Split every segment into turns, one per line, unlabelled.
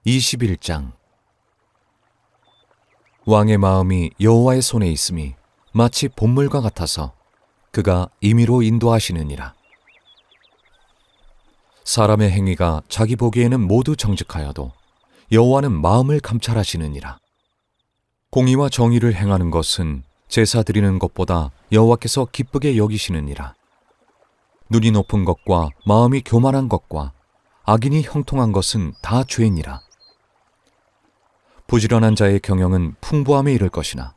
21장. 왕의 마음이 여호와의 손에 있음이 마치 봇물과 같아서 그가 임의로 인도하시느니라. 사람의 행위가 자기 보기에는 모두 정직하여도 여호와는 마음을 감찰하시느니라. 공의와 정의를 행하는 것은 제사 드리는 것보다 여호와께서 기쁘게 여기시느니라. 눈이 높은 것과 마음이 교만한 것과 악인이 형통한 것은 다 죄니라. 부지런한 자의 경영은 풍부함에 이를 것이나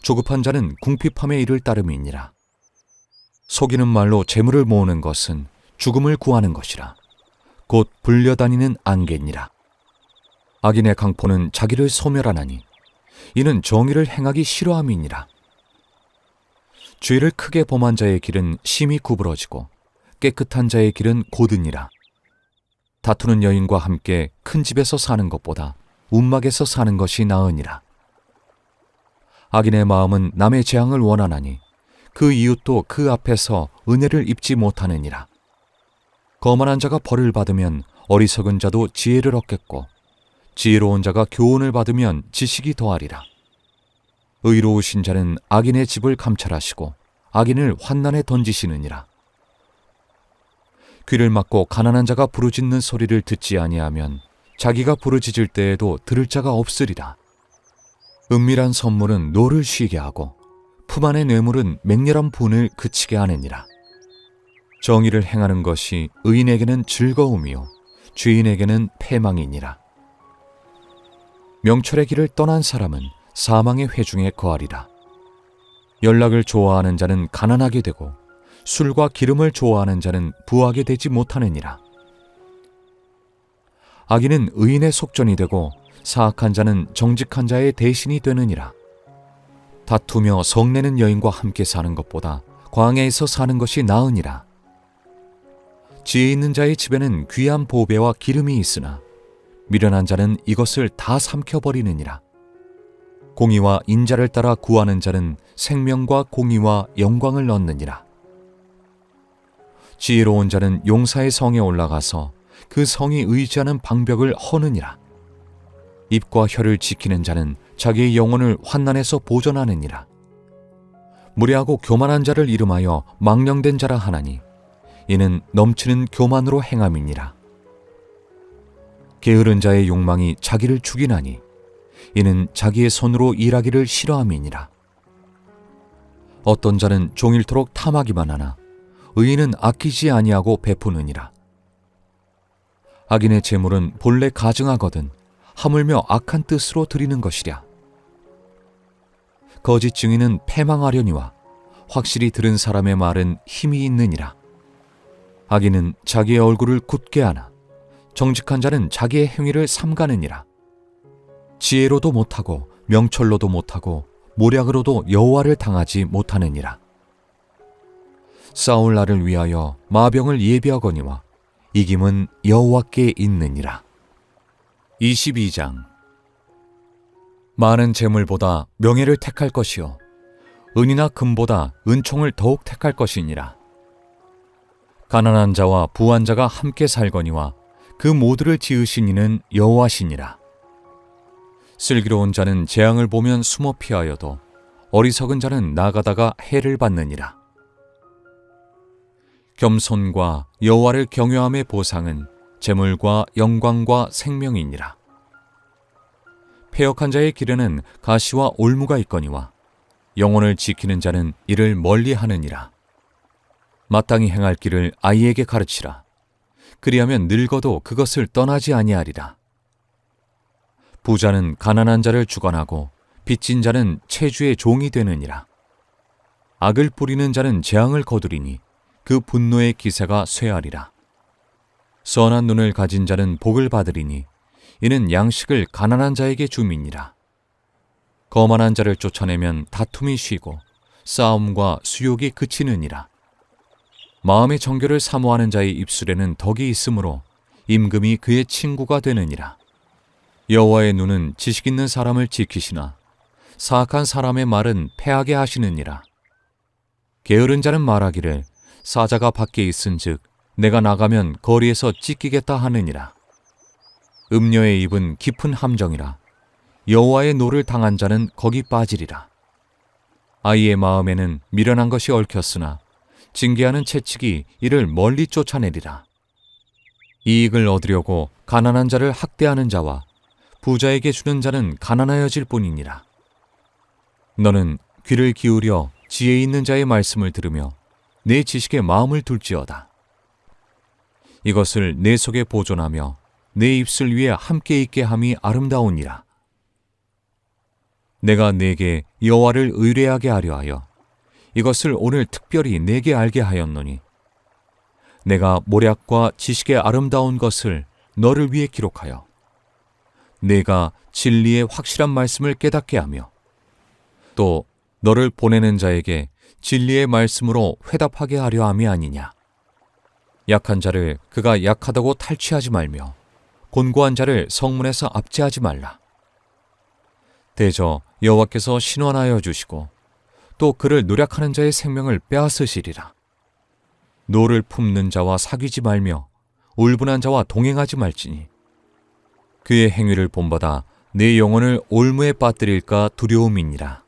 조급한 자는 궁핍함에 이를 따름이니라. 속이는 말로 재물을 모으는 것은 죽음을 구하는 것이라. 곧 불려다니는 안개니라. 악인의 강포는 자기를 소멸하나니 이는 정의를 행하기 싫어함이니라. 죄를 크게 범한 자의 길은 심히 구부러지고 깨끗한 자의 길은 곧으니라. 다투는 여인과 함께 큰 집에서 사는 것보다 움막에서 사는 것이 나으니라. 악인의 마음은 남의 재앙을 원하나니 그 이웃도 그 앞에서 은혜를 입지 못하느니라. 거만한 자가 벌을 받으면 어리석은 자도 지혜를 얻겠고 지혜로운 자가 교훈을 받으면 지식이 더하리라. 의로우신 자는 악인의 집을 감찰하시고 악인을 환난에 던지시느니라. 귀를 막고 가난한 자가 부르짖는 소리를 듣지 아니하면 자기가 부르짖을 때에도 들을 자가 없으리라. 은밀한 선물은 노를 쉬게 하고 품 안의 뇌물은 맹렬한 분을 그치게 하느니라. 정의를 행하는 것이 의인에게는 즐거움이요 죄인에게는 패망이니라. 명철의 길을 떠난 사람은 사망의 회중에 거하리라. 연락을 좋아하는 자는 가난하게 되고 술과 기름을 좋아하는 자는 부하게 되지 못하느니라. 악인은 의인의 속전이 되고 사악한 자는 정직한 자의 대신이 되느니라. 다투며 성내는 여인과 함께 사는 것보다 광야에서 사는 것이 나으니라. 지혜 있는 자의 집에는 귀한 보배와 기름이 있으나 미련한 자는 이것을 다 삼켜버리느니라. 공의와 인자를 따라 구하는 자는 생명과 공의와 영광을 얻느니라. 지혜로운 자는 용사의 성에 올라가서 그 성이 의지하는 방벽을 허느니라. 입과 혀를 지키는 자는 자기의 영혼을 환난에서 보존하느니라. 무례하고 교만한 자를 이름하여 망령된 자라 하나니 이는 넘치는 교만으로 행함이니라. 게으른 자의 욕망이 자기를 죽이나니 이는 자기의 손으로 일하기를 싫어함이니라. 어떤 자는 종일토록 탐하기만 하나 의인은 아끼지 아니하고 베푸느니라. 악인의 재물은 본래 가증하거든 하물며 악한 뜻으로 드리는 것이랴. 거짓 증인은 패망하려니와 확실히 들은 사람의 말은 힘이 있느니라. 악인은 자기의 얼굴을 굳게 하나 정직한 자는 자기의 행위를 삼가느니라. 지혜로도 못하고 명철로도 못하고 모략으로도 여호와를 당하지 못하느니라. 싸울 날을 위하여 마병을 예비하거니와 이김은 여호와께 있느니라. 22장. 많은 재물보다 명예를 택할 것이요 은이나 금보다 은총을 더욱 택할 것이니라. 가난한 자와 부한 자가 함께 살거니와 그 모두를 지으신 이는 여호와시니라. 슬기로운 자는 재앙을 보면 숨어 피하여도 어리석은 자는 나가다가 해를 받느니라. 겸손과 여호와를 경외함의 보상은 재물과 영광과 생명이니라. 패역한 자의 길에는 가시와 올무가 있거니와 영혼을 지키는 자는 이를 멀리하느니라. 마땅히 행할 길을 아이에게 가르치라. 그리하면 늙어도 그것을 떠나지 아니하리라. 부자는 가난한 자를 주관하고 빚진 자는 체주의 종이 되느니라. 악을 뿌리는 자는 재앙을 거두리니 그 분노의 기세가 쇠하리라. 선한 눈을 가진 자는 복을 받으리니 이는 양식을 가난한 자에게 줌이니라. 거만한 자를 쫓아내면 다툼이 쉬고 싸움과 수욕이 그치느니라. 마음의 정결을 사모하는 자의 입술에는 덕이 있으므로 임금이 그의 친구가 되느니라. 여호와의 눈은 지식 있는 사람을 지키시나 사악한 사람의 말은 패하게 하시느니라. 게으른 자는 말하기를 사자가 밖에 있은즉 내가 나가면 거리에서 찢기겠다 하느니라. 음녀의 입은 깊은 함정이라 여호와의 노를 당한 자는 거기 빠지리라. 아이의 마음에는 미련한 것이 얽혔으나 징계하는 채찍이 이를 멀리 쫓아내리라. 이익을 얻으려고 가난한 자를 학대하는 자와 부자에게 주는 자는 가난하여질 뿐이니라. 너는 귀를 기울여 지혜 있는 자의 말씀을 들으며 내 지식에 마음을 둘지어다. 이것을 내 속에 보존하며 내 입술 위에 함께 있게 함이 아름다우니라. 내가 네게 여호와를 의뢰하게 하려 하여 이것을 오늘 특별히 네게 알게 하였노니 내가 모략과 지식의 아름다운 것을 너를 위해 기록하여 내가 진리의 확실한 말씀을 깨닫게 하며 또 너를 보내는 자에게 진리의 말씀으로 회답하게 하려 함이 아니냐. 약한 자를 그가 약하다고 탈취하지 말며 곤고한 자를 성문에서 압제하지 말라. 대저 여호와께서 신원하여 주시고 또 그를 노략하는 자의 생명을 빼앗으시리라. 노를 품는 자와 사귀지 말며 울분한 자와 동행하지 말지니 그의 행위를 본받아 내 영혼을 올무에 빠뜨릴까 두려움이니라.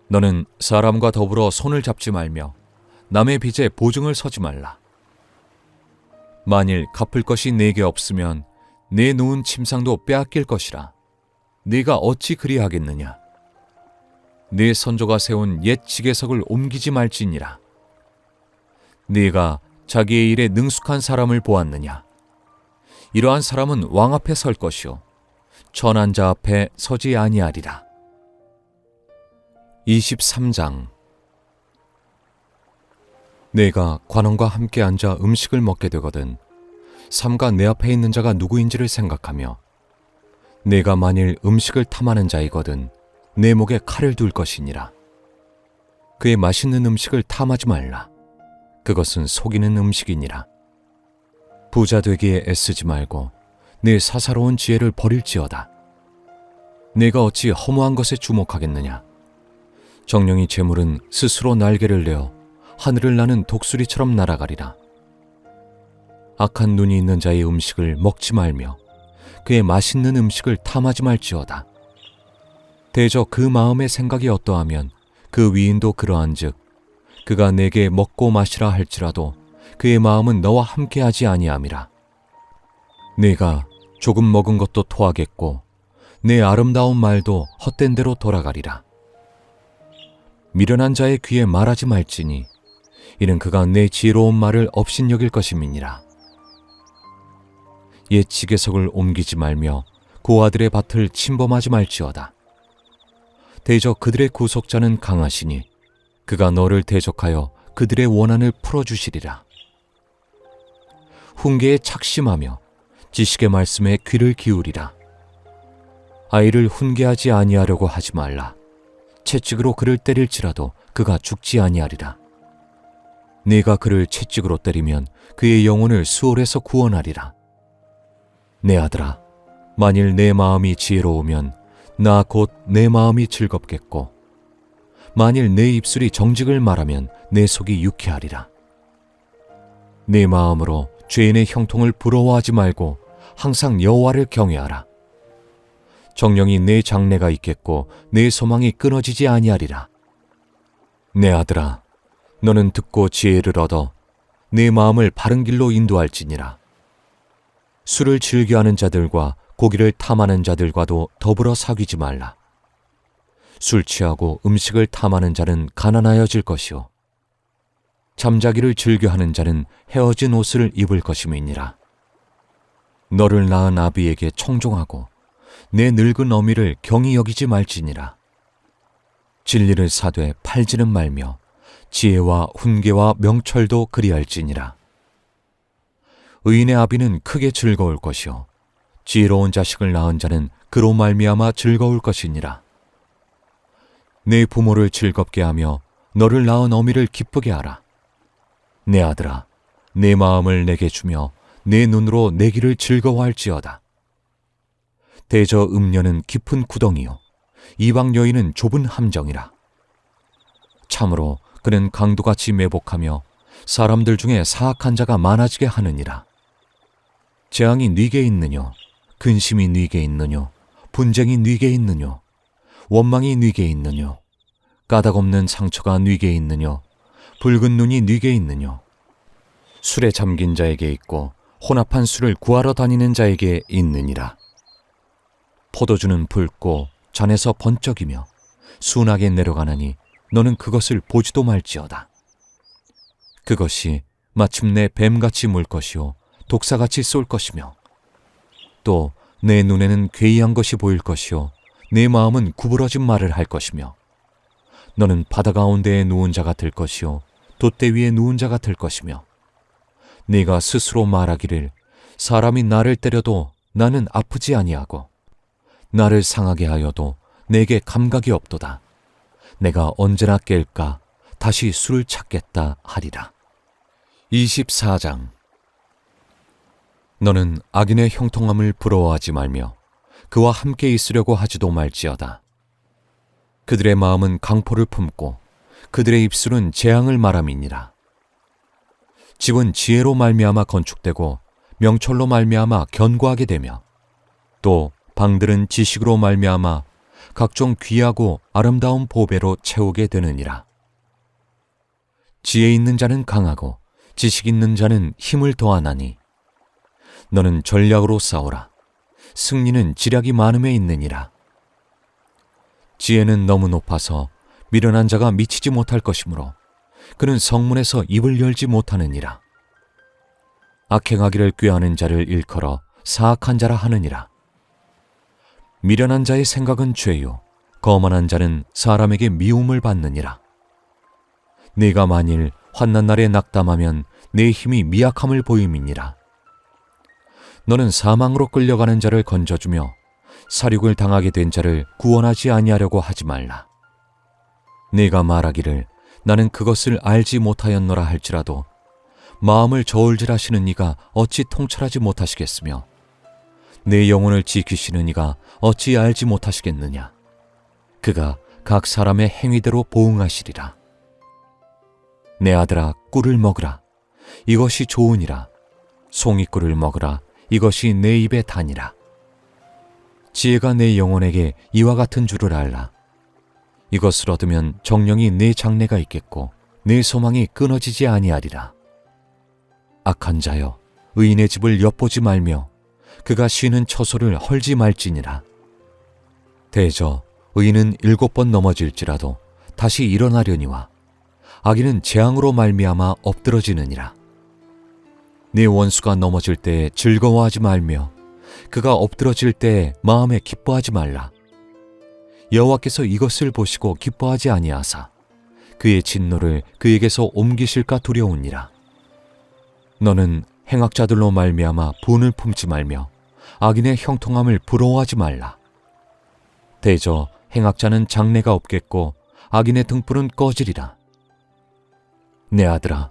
너는 사람과 더불어 손을 잡지 말며 남의 빚에 보증을 서지 말라. 만일 갚을 것이 내게 없으면 내 놓은 침상도 빼앗길 것이라. 네가 어찌 그리하겠느냐. 네 선조가 세운 옛 지계석을 옮기지 말지니라. 네가 자기의 일에 능숙한 사람을 보았느냐. 이러한 사람은 왕 앞에 설 것이요 천한 자 앞에 서지 아니하리라. 23장. 내가 관원과 함께 앉아 음식을 먹게 되거든 삼가 내 앞에 있는 자가 누구인지를 생각하며 내가 만일 음식을 탐하는 자이거든 내 목에 칼을 둘 것이니라. 그의 맛있는 음식을 탐하지 말라. 그것은 속이는 음식이니라. 부자 되기에 애쓰지 말고 내 사사로운 지혜를 버릴지어다. 내가 어찌 허무한 것에 주목하겠느냐. 정령이 재물은 스스로 날개를 내어 하늘을 나는 독수리처럼 날아가리라. 악한 눈이 있는 자의 음식을 먹지 말며 그의 맛있는 음식을 탐하지 말지어다. 대저 그 마음의 생각이 어떠하면 그 위인도 그러한즉 그가 내게 먹고 마시라 할지라도 그의 마음은 너와 함께하지 아니함이라. 네가 조금 먹은 것도 토하겠고 내 아름다운 말도 헛된 대로 돌아가리라. 미련한 자의 귀에 말하지 말지니 이는 그가 내 지혜로운 말을 업신여길 것임이니라. 옛 지계석을 옮기지 말며 고아들의 밭을 침범하지 말지어다. 대저 그들의 구속자는 강하시니 그가 너를 대적하여 그들의 원한을 풀어주시리라. 훈계에 착심하며 지식의 말씀에 귀를 기울이라. 아이를 훈계하지 아니하려고 하지 말라. 채찍으로 그를 때릴지라도 그가 죽지 아니하리라. 네가 그를 채찍으로 때리면 그의 영혼을 수월에서 구원하리라. 내 아들아, 만일 내 마음이 지혜로우면 나 곧 내 마음이 즐겁겠고 만일 내 입술이 정직을 말하면 내 속이 유쾌하리라. 내 마음으로 죄인의 형통을 부러워하지 말고 항상 여호와를 경외하라. 정령이 내 장래가 있겠고 내 소망이 끊어지지 아니하리라. 내 아들아, 너는 듣고 지혜를 얻어 내 마음을 바른 길로 인도할지니라. 술을 즐겨하는 자들과 고기를 탐하는 자들과도 더불어 사귀지 말라. 술 취하고 음식을 탐하는 자는 가난하여질 것이요 잠자기를 즐겨하는 자는 헤어진 옷을 입을 것임이니라. 너를 낳은 아비에게 청종하고 내 늙은 어미를 경히 여기지 말지니라. 진리를 사되 팔지는 말며 지혜와 훈계와 명철도 그리할지니라. 의인의 아비는 크게 즐거울 것이요 지혜로운 자식을 낳은 자는 그로 말미암아 즐거울 것이니라. 내 부모를 즐겁게 하며 너를 낳은 어미를 기쁘게 하라. 내 아들아, 내 마음을 내게 주며 내 눈으로 내 길을 즐거워할지어다. 대저 음녀는 깊은 구덩이요 이방 여인은 좁은 함정이라. 참으로 그는 강도같이 매복하며 사람들 중에 사악한 자가 많아지게 하느니라. 재앙이 네게 있느뇨? 근심이 네게 있느뇨? 분쟁이 네게 있느뇨? 원망이 네게 있느뇨? 까닭없는 상처가 네게 있느뇨? 붉은 눈이 네게 있느뇨? 술에 잠긴 자에게 있고 혼합한 술을 구하러 다니는 자에게 있느니라. 포도주는 붉고 잔에서 번쩍이며 순하게 내려가나니 너는 그것을 보지도 말지어다. 그것이 마침내 뱀같이 물 것이요 독사같이 쏠 것이며 또 내 눈에는 괴이한 것이 보일 것이요 내 마음은 구부러진 말을 할 것이며 너는 바다 가운데에 누운 자 같을 것이요 돛대 위에 누운 자 같을 것이며 네가 스스로 말하기를 사람이 나를 때려도 나는 아프지 아니하고 나를 상하게 하여도 내게 감각이 없도다. 내가 언제나 깰까 다시 술을 찾겠다 하리라. 24장. 너는 악인의 형통함을 부러워하지 말며 그와 함께 있으려고 하지도 말지어다. 그들의 마음은 강포를 품고 그들의 입술은 재앙을 말함이니라. 집은 지혜로 말미암아 건축되고 명철로 말미암아 견고하게 되며 또 방들은 지식으로 말미암아 각종 귀하고 아름다운 보배로 채우게 되느니라. 지혜 있는 자는 강하고 지식 있는 자는 힘을 더하나니 너는 전략으로 싸우라. 승리는 지략이 많음에 있느니라. 지혜는 너무 높아서 미련한 자가 미치지 못할 것이므로 그는 성문에서 입을 열지 못하느니라. 악행하기를 꾀하는 자를 일컬어 사악한 자라 하느니라. 미련한 자의 생각은 죄요 거만한 자는 사람에게 미움을 받느니라. 네가 만일 환난 날에 낙담하면 내 힘이 미약함을 보임이니라. 너는 사망으로 끌려가는 자를 건져주며 살육을 당하게 된 자를 구원하지 아니하려고 하지 말라. 네가 말하기를 나는 그것을 알지 못하였노라 할지라도 마음을 저울질하시는 이가 어찌 통찰하지 못하시겠으며 내 영혼을 지키시는 이가 어찌 알지 못하시겠느냐. 그가 각 사람의 행위대로 보응하시리라. 내 아들아 꿀을 먹으라. 이것이 좋으니라. 송이꿀을 먹으라. 이것이 내 입에 다니라. 지혜가 내 영혼에게 이와 같은 줄을 알라. 이것을 얻으면 정령이 내 장래가 있겠고 내 소망이 끊어지지 아니하리라. 악한 자여 의인의 집을 엿보지 말며 그가 쉬는 처소를 헐지 말지니라. 대저 의인은 7번 넘어질지라도 다시 일어나려니와 악인은 재앙으로 말미암아 엎드러지느니라. 네 원수가 넘어질 때에 즐거워하지 말며 그가 엎드러질 때에 마음에 기뻐하지 말라. 여호와께서 이것을 보시고 기뻐하지 아니하사 그의 진노를 그에게서 옮기실까 두려우니라. 너는 행악자들로 말미암아 분을 품지 말며 악인의 형통함을 부러워하지 말라. 대저 행악자는 장래가 없겠고 악인의 등불은 꺼지리라. 내 아들아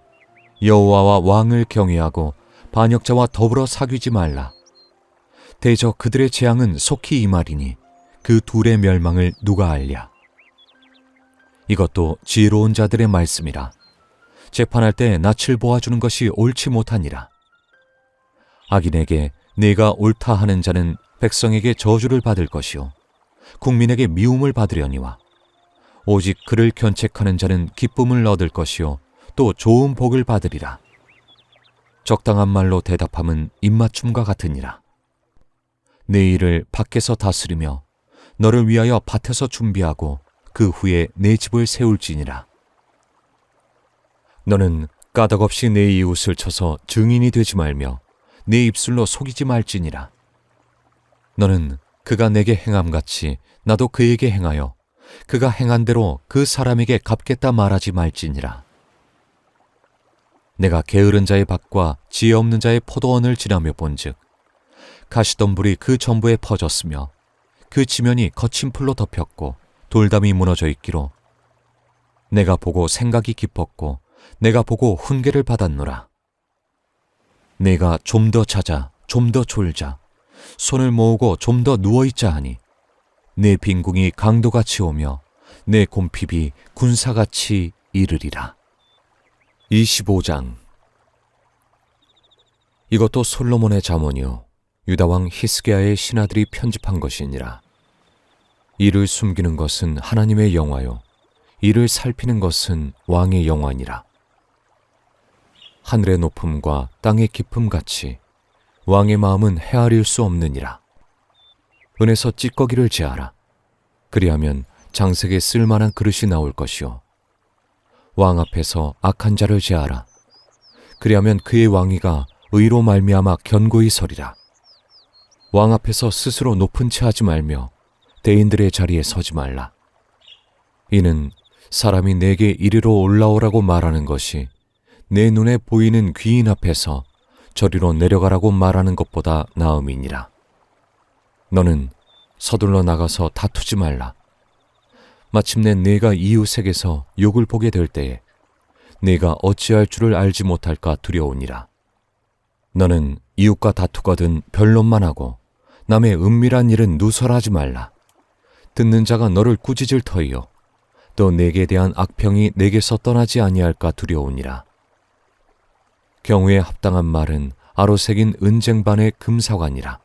여호와와 왕을 경외하고 반역자와 더불어 사귀지 말라. 대저 그들의 재앙은 속히 임하리니 그 둘의 멸망을 누가 알랴. 이것도 지혜로운 자들의 말씀이라. 재판할 때 낯을 보아주는 것이 옳지 못하니라. 악인에게 네가 옳다 하는 자는 백성에게 저주를 받을 것이요 국민에게 미움을 받으려니와 오직 그를 견책하는 자는 기쁨을 얻을 것이요 또 좋은 복을 받으리라. 적당한 말로 대답함은 입맞춤과 같으니라. 내 일을 밖에서 다스리며 너를 위하여 밭에서 준비하고 그 후에 내 집을 세울지니라. 너는 까닭없이 내 이웃을 쳐서 증인이 되지 말며 내 입술로 속이지 말지니라. 너는 그가 내게 행함같이 나도 그에게 행하여 그가 행한 대로 그 사람에게 갚겠다 말하지 말지니라. 내가 게으른 자의 밭과 지혜 없는 자의 포도원을 지나며 본즉 가시덤불이 그 전부에 퍼졌으며 그 지면이 거친 풀로 덮였고 돌담이 무너져 있기로 내가 보고 생각이 깊었고 내가 보고 훈계를 받았노라. 내가 좀 더 자자 좀 더 졸자 손을 모으고 좀 더 누워있자 하니 내 빈궁이 강도같이 오며 내 곰핍이 군사같이 이르리라. 25장. 이것도 솔로몬의 잠언이요 유다왕 히스기야의 신하들이 편집한 것이니라. 이를 숨기는 것은 하나님의 영화요 이를 살피는 것은 왕의 영화니라. 하늘의 높음과 땅의 깊음 같이 왕의 마음은 헤아릴 수 없느니라. 은에서 찌꺼기를 제하라. 그리하면 장색에 쓸만한 그릇이 나올 것이요 왕 앞에서 악한 자를 제하라. 그리하면 그의 왕위가 의로 말미암아 견고히 서리라. 왕 앞에서 스스로 높은 채 하지 말며 대인들의 자리에 서지 말라. 이는 사람이 내게 이리로 올라오라고 말하는 것이 내 눈에 보이는 귀인 앞에서 저리로 내려가라고 말하는 것보다 나음이니라. 너는 서둘러 나가서 다투지 말라. 마침내 네가 이웃에게서 욕을 보게 될 때에 네가 어찌할 줄을 알지 못할까 두려우니라. 너는 이웃과 다투거든 변론만 하고 남의 은밀한 일은 누설하지 말라. 듣는 자가 너를 꾸짖을 터이요 또 내게 대한 악평이 내게서 떠나지 아니할까 두려우니라. 경우에 합당한 말은 아로새긴 은쟁반의 금사관이라.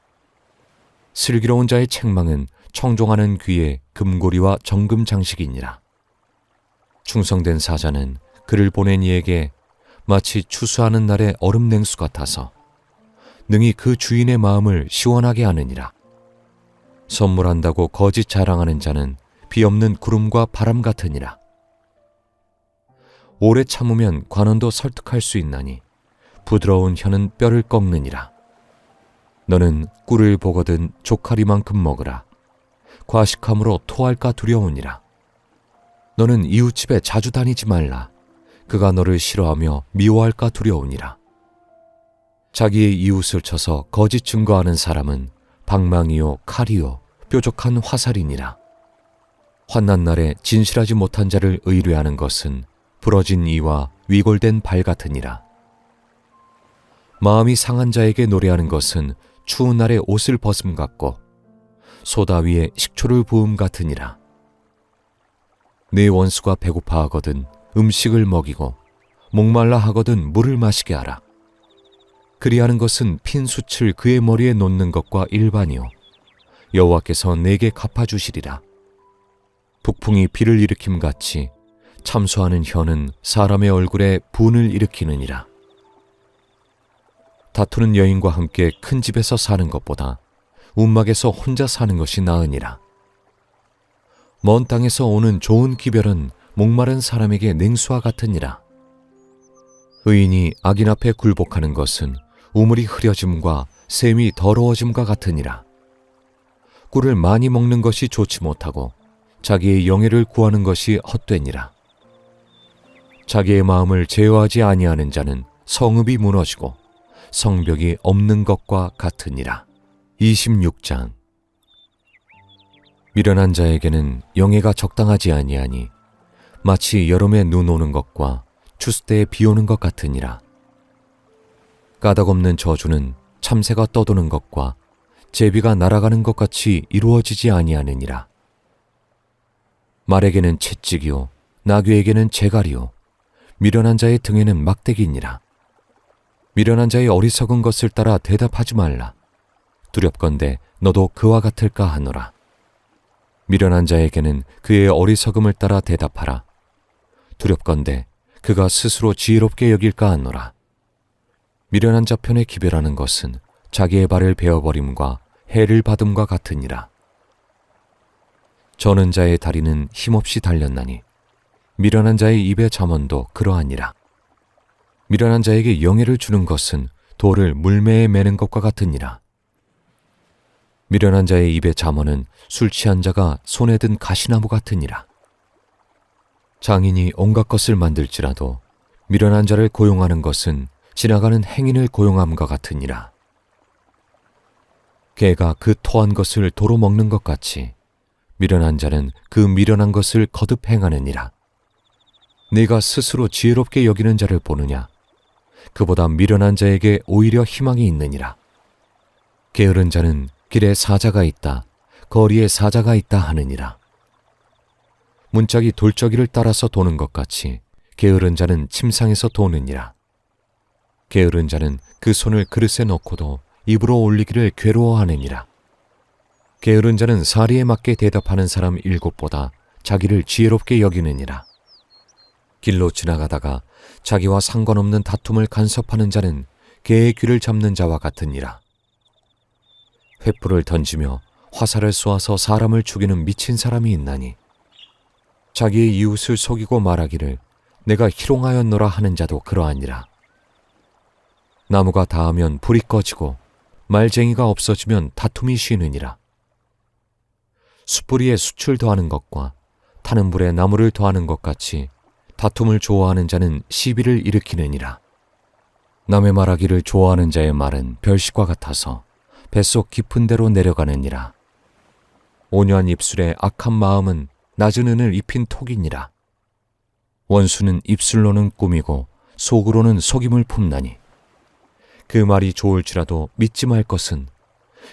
슬기로운 자의 책망은 청종하는 귀에 금고리와 정금 장식이니라. 충성된 사자는 그를 보낸 이에게 마치 추수하는 날의 얼음 냉수 같아서 능히 그 주인의 마음을 시원하게 하느니라. 선물한다고 거짓 자랑하는 자는 비 없는 구름과 바람 같으니라. 오래 참으면 관원도 설득할 수 있나니 부드러운 혀는 뼈를 꺾느니라. 너는 꿀을 보거든 조카리만큼 먹으라. 과식함으로 토할까 두려우니라. 너는 이웃집에 자주 다니지 말라. 그가 너를 싫어하며 미워할까 두려우니라. 자기의 이웃을 쳐서 거짓 증거하는 사람은 방망이요 칼이요 뾰족한 화살이니라. 환난 날에 진실하지 못한 자를 의뢰하는 것은 부러진 이와 위골된 발 같으니라. 마음이 상한 자에게 노래하는 것은 추운 날에 옷을 벗음 같고 소다 위에 식초를 부음 같으니라. 내 원수가 배고파 하거든 음식을 먹이고 목말라 하거든 물을 마시게 하라. 그리하는 것은 핀 숯을 그의 머리에 놓는 것과 일반이요 여호와께서 내게 갚아주시리라. 북풍이 비를 일으킴 같이 참소하는 혀는 사람의 얼굴에 분을 일으키느니라. 다투는 여인과 함께 큰 집에서 사는 것보다 움막에서 혼자 사는 것이 나으니라. 먼 땅에서 오는 좋은 기별은 목마른 사람에게 냉수와 같으니라. 의인이 악인 앞에 굴복하는 것은 우물이 흐려짐과 샘이 더러워짐과 같으니라. 꿀을 많이 먹는 것이 좋지 못하고 자기의 영예를 구하는 것이 헛되니라. 자기의 마음을 제어하지 아니하는 자는 성읍이 무너지고 성벽이 없는 것과 같으니라. 26장. 미련한 자에게는 영예가 적당하지 아니하니 마치 여름에 눈 오는 것과 추수 때에 비 오는 것 같으니라. 까닭없는 저주는 참새가 떠도는 것과 제비가 날아가는 것 같이 이루어지지 아니하느니라. 말에게는 채찍이요 나귀에게는 재갈이요 미련한 자의 등에는 막대기니라. 미련한 자의 어리석은 것을 따라 대답하지 말라. 두렵건대 너도 그와 같을까 하노라. 미련한 자에게는 그의 어리석음을 따라 대답하라. 두렵건대 그가 스스로 지혜롭게 여길까 하노라. 미련한 자 편에 기별하는 것은 자기의 발을 베어버림과 해를 받음과 같으니라. 저는 자의 다리는 힘없이 달렸나니 미련한 자의 입의 잠언도 그러하니라. 미련한 자에게 영예를 주는 것은 돌을 물매에 매는 것과 같으니라. 미련한 자의 입의 잠언은 술 취한 자가 손에 든 가시나무 같으니라. 장인이 온갖 것을 만들지라도 미련한 자를 고용하는 것은 지나가는 행인을 고용함과 같으니라. 개가 그 토한 것을 도로 먹는 것 같이 미련한 자는 그 미련한 것을 거듭 행하느니라. 네가 스스로 지혜롭게 여기는 자를 보느냐? 그보다 미련한 자에게 오히려 희망이 있느니라. 게으른 자는 길에 사자가 있다, 거리에 사자가 있다 하느니라. 문짝이 돌적이를 따라서 도는 것 같이 게으른 자는 침상에서 도느니라. 게으른 자는 그 손을 그릇에 넣고도 입으로 올리기를 괴로워하느니라. 게으른 자는 사리에 맞게 대답하는 사람 7보다 자기를 지혜롭게 여기느니라. 길로 지나가다가 자기와 상관없는 다툼을 간섭하는 자는 개의 귀를 잡는 자와 같으니라. 횃불을 던지며 화살을 쏘아서 사람을 죽이는 미친 사람이 있나니 자기의 이웃을 속이고 말하기를 내가 희롱하였노라 하는 자도 그러하니라. 나무가 닿으면 불이 꺼지고 말쟁이가 없어지면 다툼이 쉬느니라. 숯불이에 숯을 더하는 것과 타는 불에 나무를 더하는 것 같이 다툼을 좋아하는 자는 시비를 일으키느니라. 남의 말하기를 좋아하는 자의 말은 별식과 같아서 뱃속 깊은 데로 내려가느니라. 온유한 입술에 악한 마음은 낮은 은을 입힌 톡이니라. 원수는 입술로는 꾸미고 속으로는 속임을 품나니 그 말이 좋을지라도 믿지 말 것은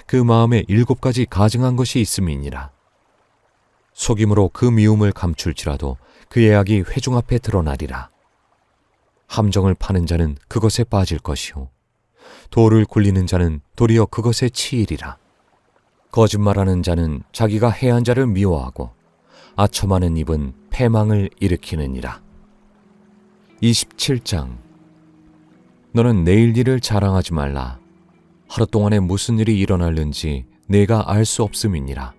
그 마음에 7가지 가증한 것이 있음이니라. 속임으로 그 미움을 감출지라도 그의 악이 회중 앞에 드러나리라. 함정을 파는 자는 그것에 빠질 것이요 돌을 굴리는 자는 도리어 그것에 치이리라. 거짓말하는 자는 자기가 해한 자를 미워하고 아첨하는 입은 패망을 일으키느니라. 27장. 너는 내일 일을 자랑하지 말라. 하루 동안에 무슨 일이 일어날는지 내가 알 수 없음이니라.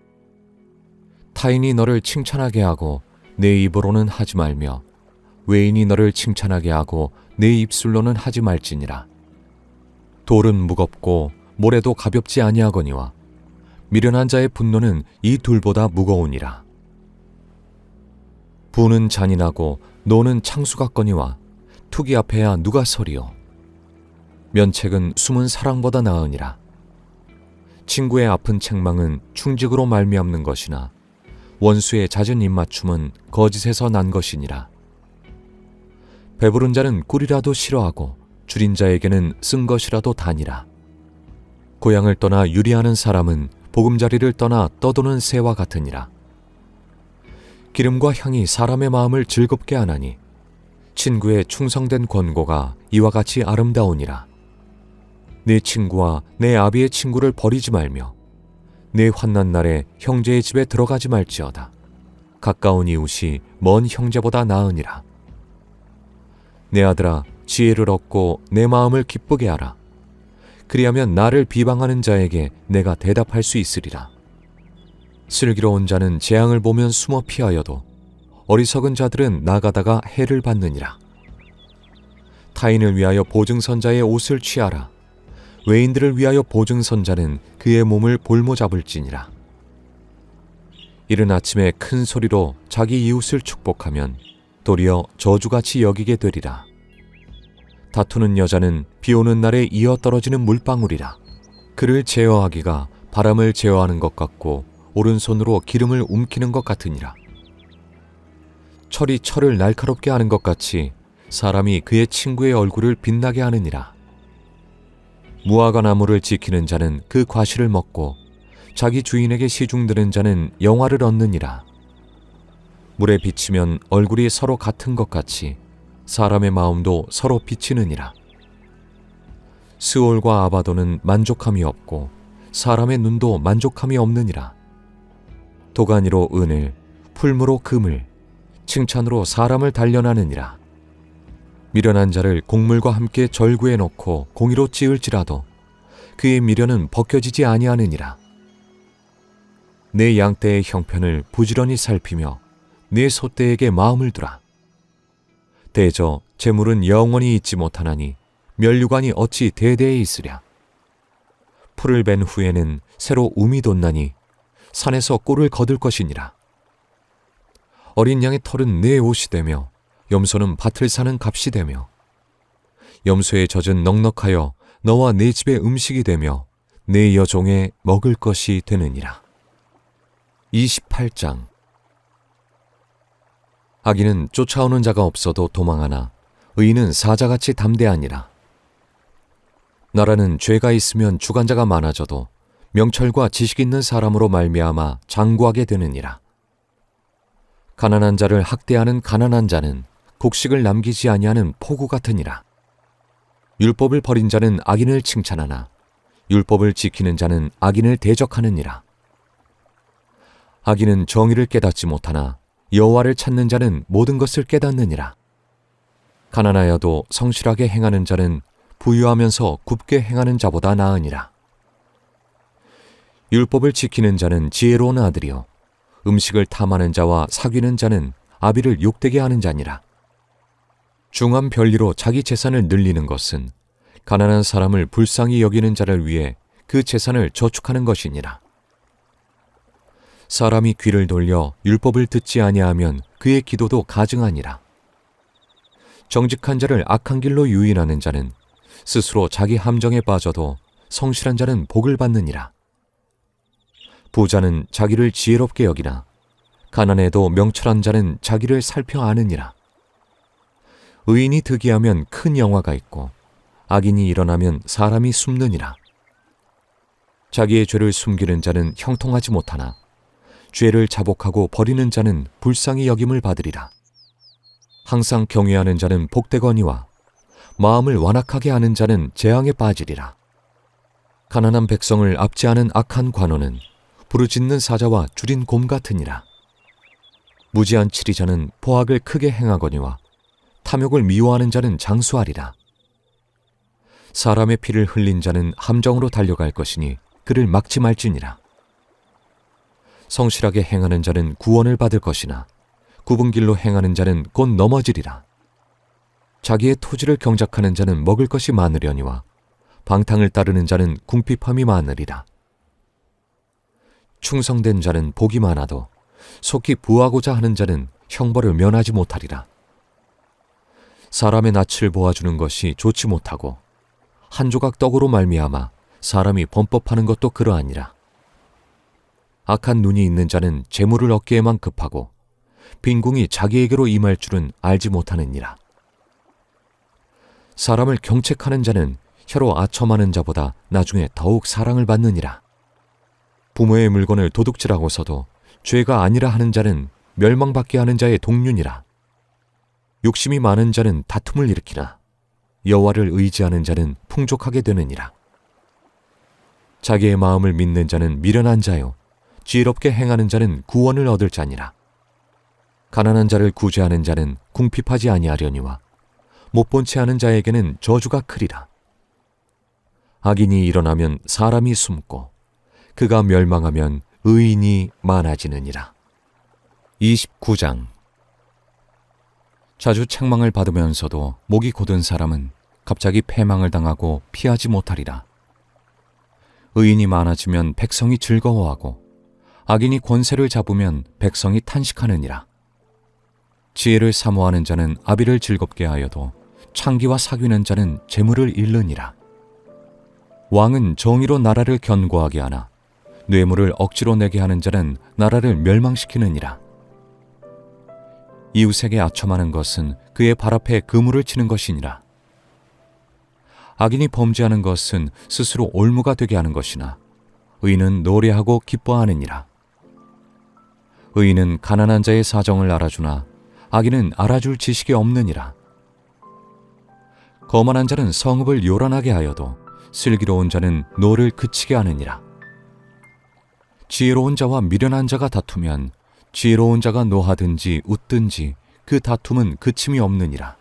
타인이 너를 칭찬하게 하고 내 입으로는 하지 말며 외인이 너를 칭찬하게 하고 내 입술로는 하지 말지니라. 돌은 무겁고 모래도 가볍지 아니하거니와 미련한 자의 분노는 이 둘보다 무거우니라. 부는 잔인하고 노는 창수 같거니와 투기 앞에야 누가 서리요. 면책은 숨은 사랑보다 나으니라. 친구의 아픈 책망은 충직으로 말미암는 것이나 원수의 잦은 입맞춤은 거짓에서 난 것이니라. 배부른 자는 꿀이라도 싫어하고 줄인 자에게는 쓴 것이라도 다니라. 고향을 떠나 유리하는 사람은 보금자리를 떠나 떠도는 새와 같으니라. 기름과 향이 사람의 마음을 즐겁게 하나니 친구의 충성된 권고가 이와 같이 아름다우니라. 내 친구와 내 아비의 친구를 버리지 말며 내 환난 날에 형제의 집에 들어가지 말지어다. 가까운 이웃이 먼 형제보다 나으니라. 내 아들아, 지혜를 얻고 내 마음을 기쁘게 하라. 그리하면 나를 비방하는 자에게 내가 대답할 수 있으리라. 슬기로운 자는 재앙을 보면 숨어 피하여도 어리석은 자들은 나가다가 해를 받느니라. 타인을 위하여 보증선자의 옷을 취하라. 외인들을 위하여 보증선자는 그의 몸을 볼모 잡을지니라. 이른 아침에 큰 소리로 자기 이웃을 축복하면 도리어 저주같이 여기게 되리라. 다투는 여자는 비 오는 날에 이어 떨어지는 물방울이라. 그를 제어하기가 바람을 제어하는 것 같고 오른손으로 기름을 움키는 것 같으니라. 철이 철을 날카롭게 하는 것 같이 사람이 그의 친구의 얼굴을 빛나게 하느니라. 무화과 나무를 지키는 자는 그 과실을 먹고 자기 주인에게 시중드는 자는 영화를 얻느니라. 물에 비치면 얼굴이 서로 같은 것 같이 사람의 마음도 서로 비치느니라. 스올과 아바도는 만족함이 없고 사람의 눈도 만족함이 없느니라. 도가니로 은을, 풀무로 금을, 칭찬으로 사람을 단련하느니라. 미련한 자를 곡물과 함께 절구해 놓고 공의로 찌을지라도 그의 미련은 벗겨지지 아니하느니라. 내 양떼의 형편을 부지런히 살피며 내 소떼에게 마음을 두라. 대저 재물은 영원히 있지 못하나니 면류관이 어찌 대대에 있으랴. 풀을 벤 후에는 새로 움이 돋나니 산에서 꿀을 거둘 것이니라. 어린 양의 털은 내 옷이 되며 염소는 밭을 사는 값이 되며 염소의 젖은 넉넉하여 너와 내 집의 음식이 되며 내 여종의 먹을 것이 되느니라. 28장. 악인은 쫓아오는 자가 없어도 도망하나 의인은 사자같이 담대하니라. 나라는 죄가 있으면 주관자가 많아져도 명철과 지식 있는 사람으로 말미암아 장구하게 되느니라. 가난한 자를 학대하는 가난한 자는 곡식을 남기지 아니하는 포구 같으니라. 율법을 버린 자는 악인을 칭찬하나 율법을 지키는 자는 악인을 대적하느니라. 악인은 정의를 깨닫지 못하나 여호와를 찾는 자는 모든 것을 깨닫느니라. 가난하여도 성실하게 행하는 자는 부유하면서 굽게 행하는 자보다 나으니라. 율법을 지키는 자는 지혜로운 아들이요 음식을 탐하는 자와 사귀는 자는 아비를 욕되게 하는 자니라. 중한 별리로 자기 재산을 늘리는 것은 가난한 사람을 불쌍히 여기는 자를 위해 그 재산을 저축하는 것이니라. 사람이 귀를 돌려 율법을 듣지 아니하면 그의 기도도 가증하니라. 정직한 자를 악한 길로 유인하는 자는 스스로 자기 함정에 빠져도 성실한 자는 복을 받느니라. 부자는 자기를 지혜롭게 여기나 가난해도 명철한 자는 자기를 살펴 아느니라. 의인이 득이하면 큰 영화가 있고 악인이 일어나면 사람이 숨느니라. 자기의 죄를 숨기는 자는 형통하지 못하나 죄를 자복하고 버리는 자는 불쌍히 여김을 받으리라. 항상 경외하는 자는 복되거니와 마음을 완악하게 하는 자는 재앙에 빠지리라. 가난한 백성을 압제하는 악한 관원은 부르짖는 사자와 줄인 곰 같으니라. 무지한 치리자는 포악을 크게 행하거니와 탐욕을 미워하는 자는 장수하리라. 사람의 피를 흘린 자는 함정으로 달려갈 것이니 그를 막지 말지니라. 성실하게 행하는 자는 구원을 받을 것이나 굽은 길로 행하는 자는 곧 넘어지리라. 자기의 토지를 경작하는 자는 먹을 것이 많으려니와 방탕을 따르는 자는 궁핍함이 많으리라. 충성된 자는 복이 많아도 속히 부하고자 하는 자는 형벌을 면하지 못하리라. 사람의 낯을 보아주는 것이 좋지 못하고 한 조각 떡으로 말미암아 사람이 범법하는 것도 그러하니라. 악한 눈이 있는 자는 재물을 얻기에만 급하고 빈궁이 자기에게로 임할 줄은 알지 못하느니라. 사람을 경책하는 자는 혀로 아첨하는 자보다 나중에 더욱 사랑을 받느니라. 부모의 물건을 도둑질하고서도 죄가 아니라 하는 자는 멸망받게 하는 자의 동륜이라. 욕심이 많은 자는 다툼을 일으키나 여호와를 의지하는 자는 풍족하게 되느니라. 자기의 마음을 믿는 자는 미련한 자요 지혜롭게 행하는 자는 구원을 얻을 자니라. 가난한 자를 구제하는 자는 궁핍하지 아니하려니와 못 본 채 하는 자에게는 저주가 크리라. 악인이 일어나면 사람이 숨고 그가 멸망하면 의인이 많아지느니라. 29장. 자주 책망을 받으면서도 목이 곧은 사람은 갑자기 패망을 당하고 피하지 못하리라. 의인이 많아지면 백성이 즐거워하고 악인이 권세를 잡으면 백성이 탄식하느니라. 지혜를 사모하는 자는 아비를 즐겁게 하여도 창기와 사귀는 자는 재물을 잃느니라. 왕은 정의로 나라를 견고하게 하나 뇌물을 억지로 내게 하는 자는 나라를 멸망시키느니라. 이웃에게 아첨하는 것은 그의 발 앞에 그물을 치는 것이니라. 악인이 범죄하는 것은 스스로 올무가 되게 하는 것이나 의인은 노래하고 기뻐하느니라. 의인은 가난한 자의 사정을 알아주나 악인은 알아줄 지식이 없느니라. 거만한 자는 성읍을 요란하게 하여도 슬기로운 자는 노를 그치게 하느니라. 지혜로운 자와 미련한 자가 다투면 지혜로운 자가 노하든지 웃든지 그 다툼은 그침이 없느니라.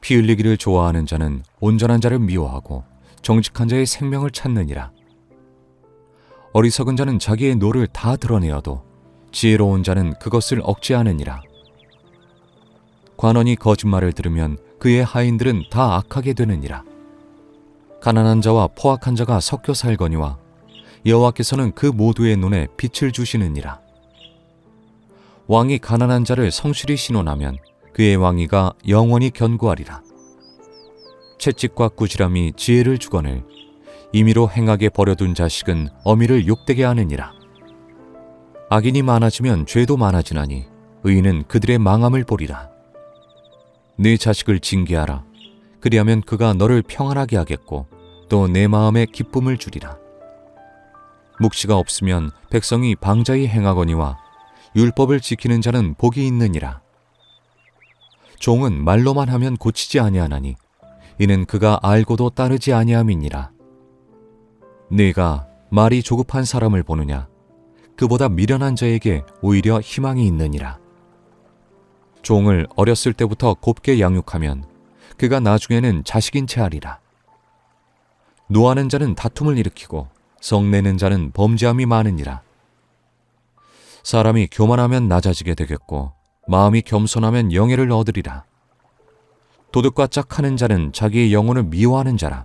피 흘리기를 좋아하는 자는 온전한 자를 미워하고 정직한 자의 생명을 찾느니라. 어리석은 자는 자기의 노를 다 드러내어도 지혜로운 자는 그것을 억제하느니라. 관원이 거짓말을 들으면 그의 하인들은 다 악하게 되느니라. 가난한 자와 포악한 자가 섞여 살거니와 여호와께서는 그 모두의 눈에 빛을 주시느니라. 왕이 가난한 자를 성실히 신원하면 그의 왕위가 영원히 견고하리라. 채찍과 꾸지람이 지혜를 주거늘 임의로 행하게 버려둔 자식은 어미를 욕되게 하느니라. 악인이 많아지면 죄도 많아지나니 의인은 그들의 망함을 보리라. 네 자식을 징계하라. 그리하면 그가 너를 평안하게 하겠고 또 내 마음에 기쁨을 주리라. 묵시가 없으면 백성이 방자히 행하거니와 율법을 지키는 자는 복이 있느니라. 종은 말로만 하면 고치지 아니하나니 이는 그가 알고도 따르지 아니함이니라. 네가 말이 조급한 사람을 보느냐? 그보다 미련한 자에게 오히려 희망이 있느니라. 종을 어렸을 때부터 곱게 양육하면 그가 나중에는 자식인 채 하리라. 노하는 자는 다툼을 일으키고 성내는 자는 범죄함이 많으니라. 사람이 교만하면 낮아지게 되겠고 마음이 겸손하면 영예를 얻으리라. 도둑과 짝하는 자는 자기의 영혼을 미워하는 자라.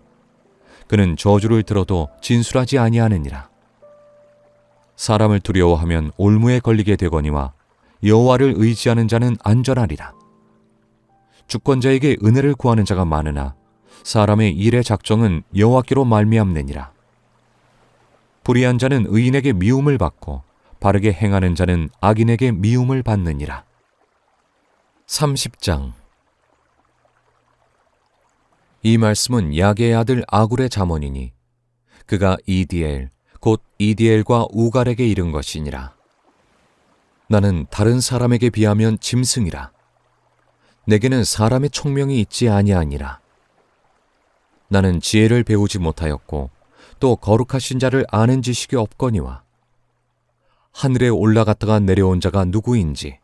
그는 저주를 들어도 진술하지 아니하느니라. 사람을 두려워하면 올무에 걸리게 되거니와 여호와를 의지하는 자는 안전하리라. 주권자에게 은혜를 구하는 자가 많으나 사람의 일의 작정은 여호와께로 말미암느니라. 불의한 자는 의인에게 미움을 받고 바르게 행하는 자는 악인에게 미움을 받느니라. 30장. 이 말씀은 야게의 아들 아굴의 잠언이니 그가 이디엘 곧 이디엘과 우갈에게 이른 것이니라. 나는 다른 사람에게 비하면 짐승이라. 내게는 사람의 총명이 있지 아니하니라. 나는 지혜를 배우지 못하였고 또 거룩하신 자를 아는 지식이 없거니와 하늘에 올라갔다가 내려온 자가 누구인지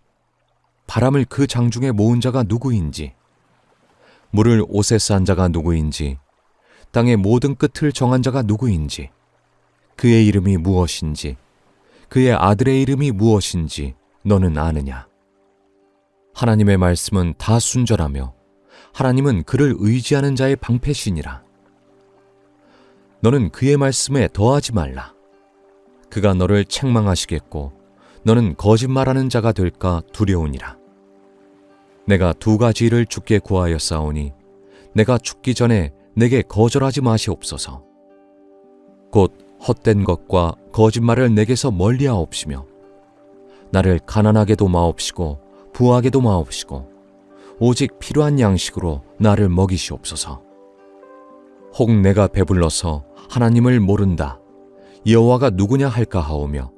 바람을 그 장중에 모은 자가 누구인지 물을 옷에 싼 자가 누구인지 땅의 모든 끝을 정한 자가 누구인지 그의 이름이 무엇인지 그의 아들의 이름이 무엇인지 너는 아느냐? 하나님의 말씀은 다 순전하며 하나님은 그를 의지하는 자의 방패시니라. 너는 그의 말씀에 더하지 말라. 그가 너를 책망하시겠고 너는 거짓말하는 자가 될까 두려우니라. 내가 두 가지 일을 주께 구하였사오니 내가 죽기 전에 내게 거절하지 마시옵소서. 곧 헛된 것과 거짓말을 내게서 멀리하옵시며 나를 가난하게도 마옵시고 부하게도 마옵시고 오직 필요한 양식으로 나를 먹이시옵소서. 혹 내가 배불러서 하나님을 모른다 여호와가 누구냐 할까 하오며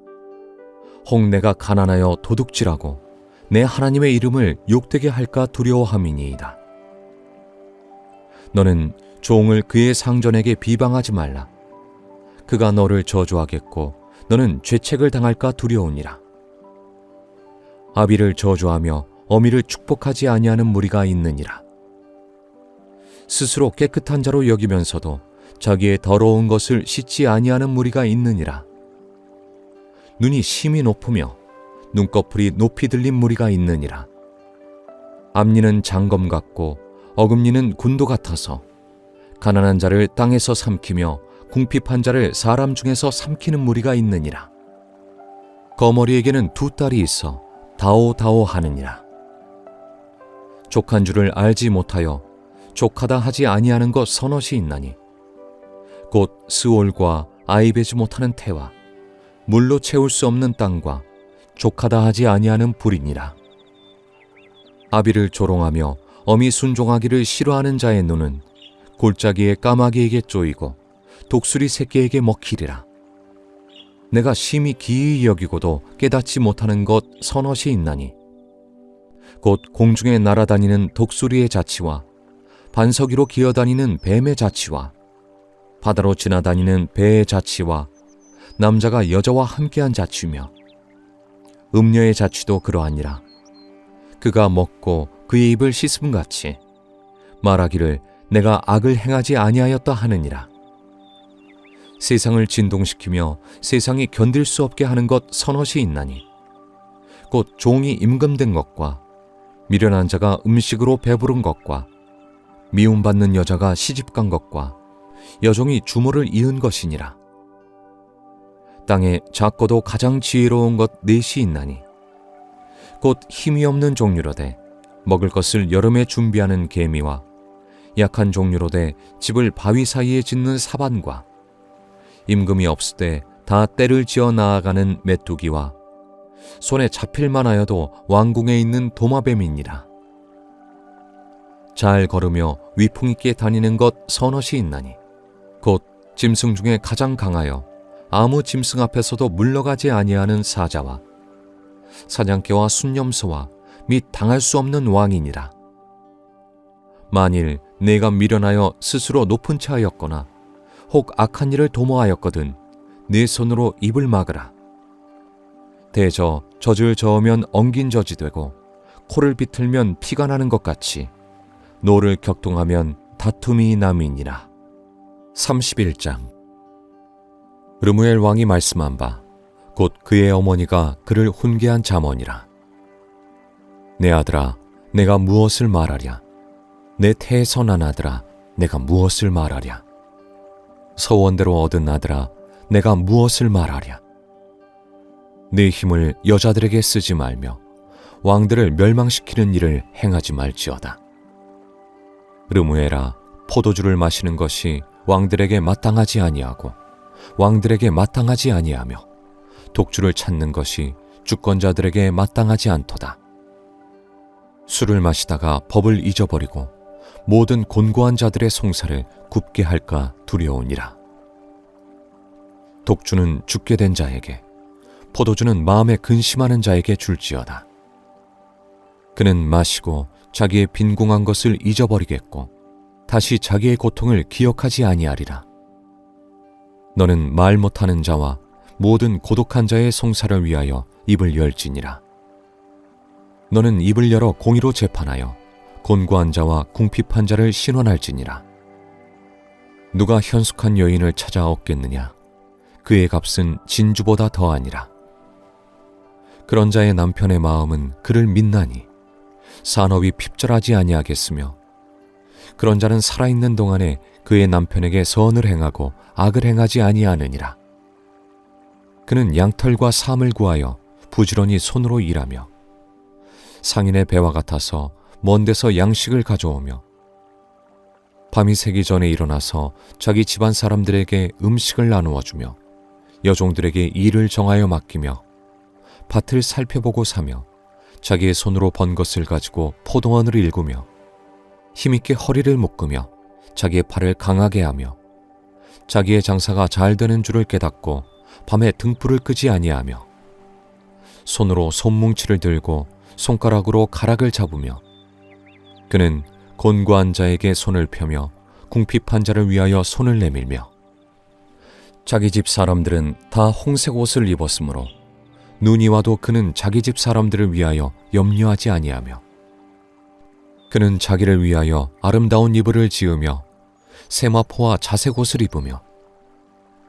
혹 내가 가난하여 도둑질하고 내 하나님의 이름을 욕되게 할까 두려워함이니이다. 너는 종을 그의 상전에게 비방하지 말라. 그가 너를 저주하겠고 너는 죄책을 당할까 두려우니라. 아비를 저주하며 어미를 축복하지 아니하는 무리가 있느니라. 스스로 깨끗한 자로 여기면서도 자기의 더러운 것을 씻지 아니하는 무리가 있느니라. 눈이 심히 높으며 눈꺼풀이 높이 들린 무리가 있느니라. 앞니는 장검 같고 어금니는 군도 같아서 가난한 자를 땅에서 삼키며 궁핍한 자를 사람 중에서 삼키는 무리가 있느니라. 거머리에게는 두 딸이 있어 다오다오 하느니라. 족한 줄을 알지 못하여 족하다 하지 아니하는 것 서넛이 있나니 곧 스올과 아이배지 못하는 태와 물로 채울 수 없는 땅과 족하다 하지 아니하는 불이니라. 아비를 조롱하며 어미 순종하기를 싫어하는 자의 눈은 골짜기의 까마귀에게 쪼이고 독수리 새끼에게 먹히리라. 내가 심히 기이히 여기고도 깨닫지 못하는 것 서넛이 있나니 곧 공중에 날아다니는 독수리의 자치와 반석 위로 기어다니는 뱀의 자치와 바다로 지나다니는 배의 자치와 남자가 여자와 함께한 자취며 음녀의 자취도 그러하니라. 그가 먹고 그의 입을 씻음같이 말하기를 내가 악을 행하지 아니하였다 하느니라. 세상을 진동시키며 세상이 견딜 수 없게 하는 것 서넛이 있나니 곧 종이 임금된 것과 미련한 자가 음식으로 배부른 것과 미움받는 여자가 시집간 것과 여종이 주모를 이은 것이니라. 땅에 작고도 가장 지혜로운 것 넷이 있나니 곧 힘이 없는 종류로되 먹을 것을 여름에 준비하는 개미와 약한 종류로되 집을 바위 사이에 짓는 사반과 임금이 없을 때 다 때를 지어 나아가는 메뚜기와 손에 잡힐만 하여도 왕궁에 있는 도마뱀이니라. 잘 걸으며 위풍 있게 다니는 것 서넛이 있나니 곧 짐승 중에 가장 강하여 아무 짐승 앞에서도 물러가지 아니하는 사자와 사냥개와 순념소와 및 당할 수 없는 왕이니라. 만일 내가 미련하여 스스로 높은 체하였거나 혹 악한 일을 도모하였거든 네 손으로 입을 막으라. 대저 젖을 저으면 엉긴 젖이 되고 코를 비틀면 피가 나는 것 같이 노를 격동하면 다툼이 남이니라. 31장. 르무엘 왕이 말씀한 바 곧 그의 어머니가 그를 훈계한 잠언이라. 내 아들아, 내가 무엇을 말하랴? 내 태에서 난 아들아, 내가 무엇을 말하랴? 서원대로 얻은 아들아, 내가 무엇을 말하랴? 네 힘을 여자들에게 쓰지 말며 왕들을 멸망시키는 일을 행하지 말지어다. 르무엘아, 포도주를 마시는 것이 왕들에게 마땅하지 아니하고 왕들에게 마땅하지 아니하며 독주를 찾는 것이 주권자들에게 마땅하지 않도다. 술을 마시다가 법을 잊어버리고 모든 곤고한 자들의 송사를 굽게 할까 두려우니라. 독주는 죽게 된 자에게, 포도주는 마음에 근심하는 자에게 줄지어다. 그는 마시고 자기의 빈궁한 것을 잊어버리겠고 다시 자기의 고통을 기억하지 아니하리라. 너는 말 못하는 자와 모든 고독한 자의 송사를 위하여 입을 열지니라. 너는 입을 열어 공의로 재판하여 곤고한 자와 궁핍한 자를 신원할지니라. 누가 현숙한 여인을 찾아 얻겠느냐? 그의 값은 진주보다 더하니라. 그런 자의 남편의 마음은 그를 믿나니 산업이 핍절하지 아니하겠으며 그런 자는 살아있는 동안에 그의 남편에게 선을 행하고 악을 행하지 아니하느니라. 그는 양털과 삶을 구하여 부지런히 손으로 일하며 상인의 배와 같아서 먼 데서 양식을 가져오며 밤이 새기 전에 일어나서 자기 집안 사람들에게 음식을 나누어 주며 여종들에게 일을 정하여 맡기며 밭을 살펴보고 사며 자기의 손으로 번 것을 가지고 포도원을 일구며 힘있게 허리를 묶으며 자기의 팔을 강하게 하며 자기의 장사가 잘 되는 줄을 깨닫고 밤에 등불을 끄지 아니하며 손으로 손뭉치를 들고 손가락으로 가락을 잡으며 그는 곤고한 자에게 손을 펴며 궁핍한 자를 위하여 손을 내밀며 자기 집 사람들은 다 홍색 옷을 입었으므로 눈이 와도 그는 자기 집 사람들을 위하여 염려하지 아니하며 그는 자기를 위하여 아름다운 이불을 지으며 세마포와 자색 옷을 입으며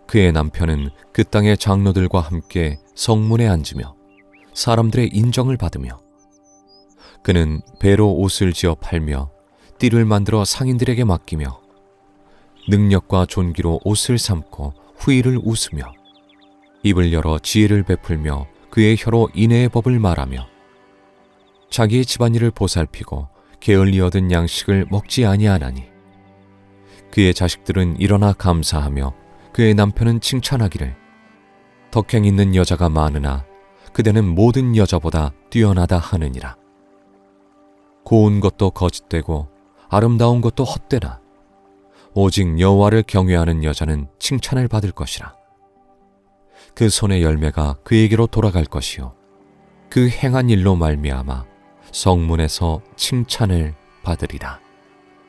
그의 남편은 그 땅의 장로들과 함께 성문에 앉으며 사람들의 인정을 받으며 그는 배로 옷을 지어 팔며 띠를 만들어 상인들에게 맡기며 능력과 존귀로 옷을 삼고 후일을 웃으며 입을 열어 지혜를 베풀며 그의 혀로 인애의 법을 말하며 자기의 집안일을 보살피고 게을리 얻은 양식을 먹지 아니하나니 그의 자식들은 일어나 감사하며 그의 남편은 칭찬하기를 덕행 있는 여자가 많으나 그대는 모든 여자보다 뛰어나다 하느니라. 고운 것도 거짓되고 아름다운 것도 헛되나 오직 여호와를 경외하는 여자는 칭찬을 받을 것이라. 그 손의 열매가 그에게로 돌아갈 것이요 그 행한 일로 말미암아 성문에서 칭찬을 받으리라.